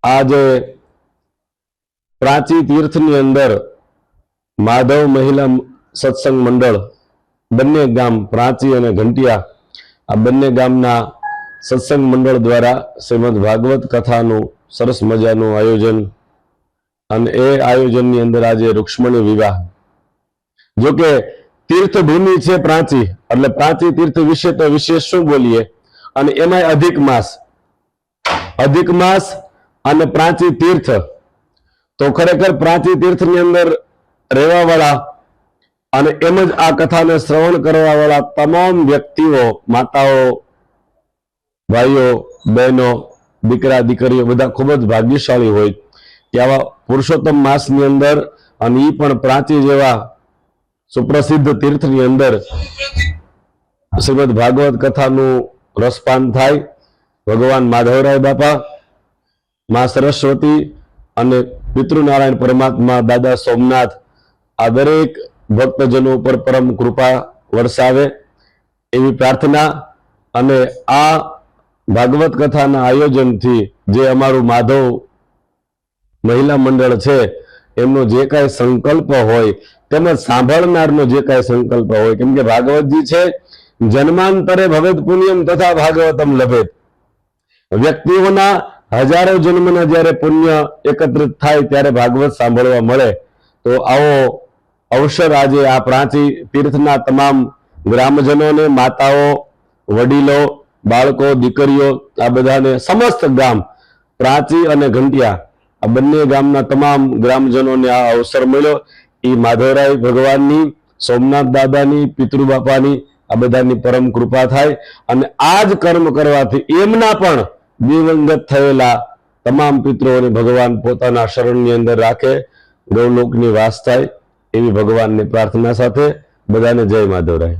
आज प्राची तीर्थनी अंदर माधव महिला सत्संग मंडल बन्ने गाम प्राची और घंटिया आ बन्ने गामना सत्संग मंडल द्वारा श्रीमद भागवत कथानु सरस मजानु आयोजन अने ए आयोजननी अंदर आज रुक्ष्मणी विवाह जो के तीर्थभूमि है प्राची એટલે प्राची तीर्थ विषय तो विशेष शू बोलीए અને એમાં अधिक मास અને प्राची तीर्थ तो खरेखर प्राची तीर्थनी अंदर રહેવા वाला અને એમ જ આ કથાને શ્રવણ કરવા વાળા તમામ વ્યક્તિઓ માતાઓ ભાઈઓ બહેનો દીકરા દીકરીઓ બધા ખૂબ જ ભાગ્યશાળી હોય કે આવા પુરુષોત્તમ માસની અંદર અને ઈ પણ પ્રાચી જેવા સુપ્રસિદ્ધ તીર્થની અંદર શ્રીમદ ભાગવત કથાનું રસપાન થાય। ભગવાન માધવરાય બાપા, માં સરસ્વતી અને પિતૃનારાયણ પરમાત્મા દાદા સોમનાથ આ દરેક ભક્તજનો પર પરમ કૃપા વરસાવે એવી પ્રાર્થના। અને આ ભાગવત કથાના આયોજનથી જે અમારું માધવ મહિલા મંડળ છે એમનો જે કાંઈ સંકલ્પ હોય તેમજ સાંભળનારનો જે કાંઈ સંકલ્પ હોય, કેમ કે ભાગવતજી છે જન્માંતરે ભવેદ પુણ્યમ તથા ભાગવતમ લભેત। વ્યક્તિઓના હજારો જન્મના જ્યારે પુણ્ય એકત્રિત થાય ત્યારે ભાગવત સાંભળવા મળે। તો આવો अवसर आज आ प्राची तीर्थना तमाम ग्रामजनों ने माताओं वडीलों बाळको दीकरीओ आ बधाने समस्त गाम प्राची अने घंटिया आ बन्ने गामना तमाम ग्रामजनों ने आ अवसर मळ्यो। ई माधवराय भगवाननी, सोमनाथ दादानी, पितृबापानी आ बधानी परम कृपा थाय अने आज कर्म करवाथी एमना पण दिवंगत थयेला तमाम पितृओने भगवान पोताना शरणनी अंदर राखे, गौलोकनी वास थाय एवी भगवान ने प्रार्थना साथे बधाने जय माधवराय।